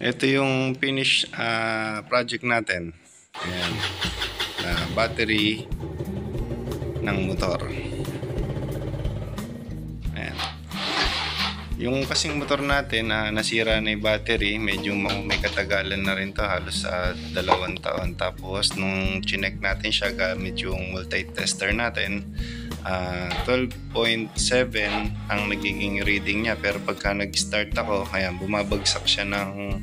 Ito yung finish project natin. Ayan, na battery ng motor. Ayan. Yung kasing motor natin nasira na yung battery, medyo may katagalan na rin to, halos 2 taon. Tapos nung chinek natin siya gamit yung multi-tester natin, 12.7 ang nagiging reading niya, pero pagka nag-start ako, ayan, bumabagsak siya ng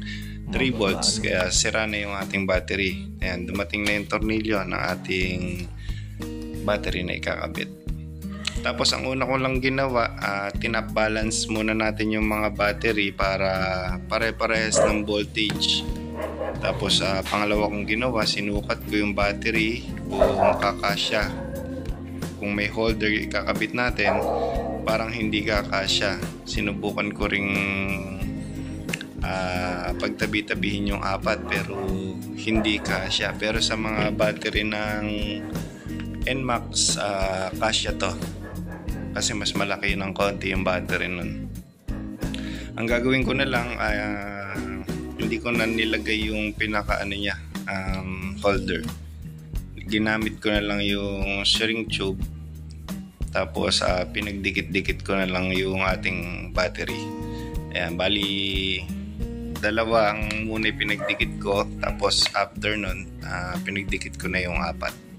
3 volts, kaya sira na yung ating battery. Ayan, dumating na yung tornilyo ng ating battery na ikakabit. Tapos ang una ko lang ginawa, tinap balance muna natin yung mga battery para pare-parehas ng voltage. Tapos pangalawa kong ginawa, sinukat ko yung battery kung kakasya. Kung may holder ikakabit natin, parang hindi kakasya. Sinubukan ko ring pagtabi-tabihin yung 4, pero hindi kasya. Pero sa mga battery ng NMAX, kasya to, kasi mas malaki ng konti yung battery nun. Ang gagawin ko na lang, hindi ko na nilagay yung pinaka niya, holder. Ginamit ko na lang yung shrink tube, tapos pinagdikit-dikit ko na lang yung ating battery. Ayan, bali dalawa ang muna pinagdikit ko, tapos after nun pinagdikit ko na yung 4.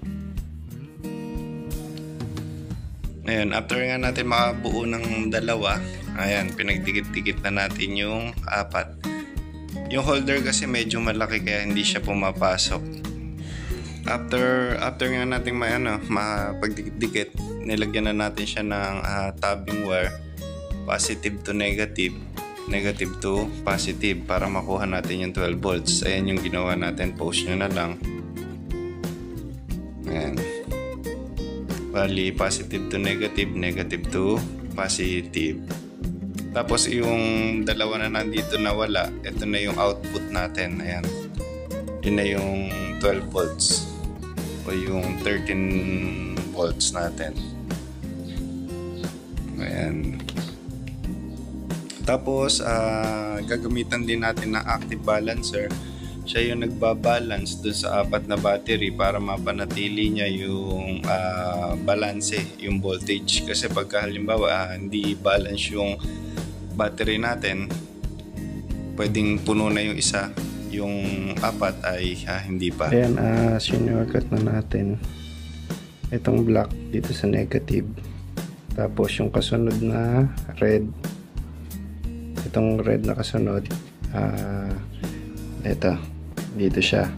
Ngayon, after nga natin makabuo ng dalawa, ayan, pinagdikit-dikit na natin yung 4. Yung holder kasi medyo malaki, kaya hindi siya pumapasok. After nga natin mapagdikit-dikit, nilagyan na natin siya ng tabbing wire, positive to negative, negative to positive, para makuha natin yung 12 volts. Ayan yung ginawa natin, post nyo na lang. Ayan. Bali, positive to negative, negative to positive. Tapos yung dalawa na nandito na wala, ito na yung output natin. Ayan. Yun na yung 12 volts o yung 13 volts natin. Ayan. Tapos gagamitan din natin ng active balancer. Siya yung nagbabalance dun sa 4 na battery para mapanatili niya yung balanse, yung voltage. Kasi pagka halimbawa hindi balance yung battery natin, pwedeng puno na yung isa, yung 4 ay hindi pa. Ayan, sinukat na natin itong black dito sa negative. Tapos yung kasunod na red, itong red na kasunod, ito dito siya.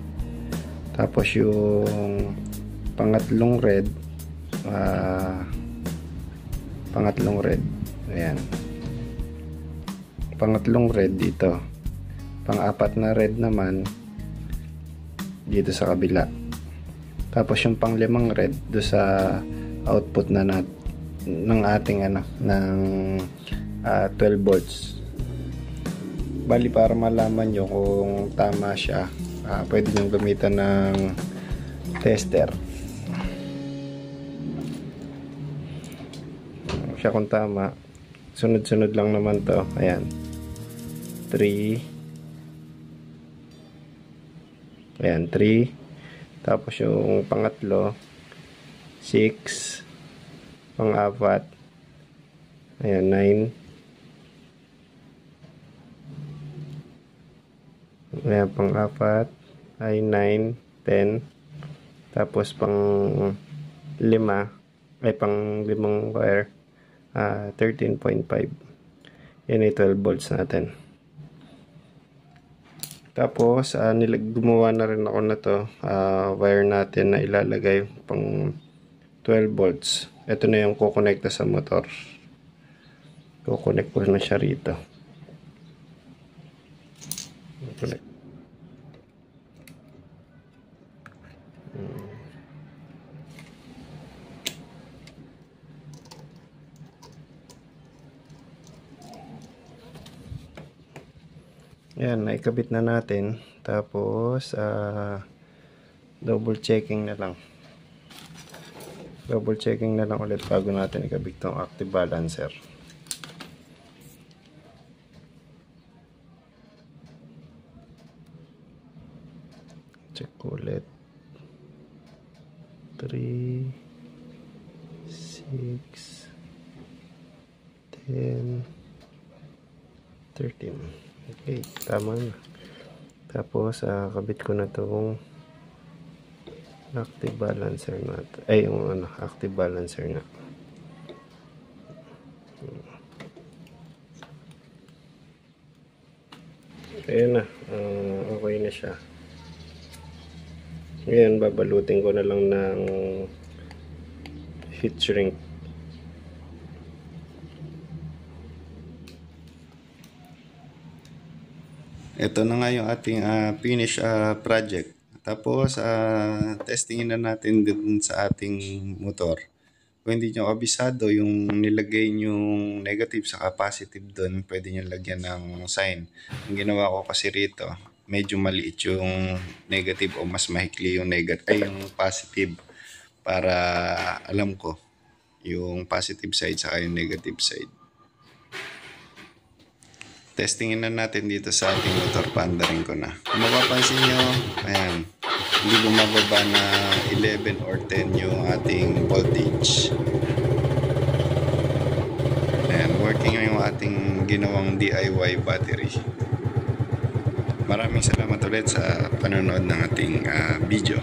Tapos yung pangatlong red, ayan, pangatlong red dito, pang-4 na red naman dito sa kabila. Tapos yung pang-5 red do sa output na ng ating ng 12 volts. Bali, para malaman nyo kung tama siya, pwede nyo gamitan ng tester siya kung tama. Sunod-sunod lang naman to. Ayan, 3, ayan, 3. Tapos yung pangatlo 6, pang-4, ayan, 9. Ayan, pang-4 ay 9, 10. Tapos pang-5 ay pang-5 wire, 13.5. Yan ay 12 volts natin. Tapos gumawa na rin ako na to, wire natin na ilalagay pang 12 volts. Ito na yung kukonekta sa motor. Kukonect ko na siya rito. Yan, naikabit na natin. Tapos double checking na lang. Double checking na lang ulit bago natin ikabit tong active balancer. Check ulit. 3, 6, 10, 13. Okay, tama na. Tapos, kabit ko na itong active balancer na. Ay, yung active balancer na. Ayan na. Okay na siya. Ngayon, babalutin ko na lang ng heat shrink. Ito na nga yung ating finish project. Tapos, testingin na natin din sa ating motor. Kung hindi nyo kabisado yung nilagay yung negative sa positive doon, pwede nyo lagyan ng sign. Ang ginawa ko kasi rito, medyo maliit yung negative o mas mahikli yung negative ay yung positive para alam ko yung positive side sa yung negative side. Testingin na natin dito sa ating motor, paandarin ko na. Kung mapapansin nyo, ayan, hindi bumababa na 11 or 10 yung ating voltage. Ayan, working yung ating ginawang DIY battery. Maraming salamat ulit sa panonood ng ating video.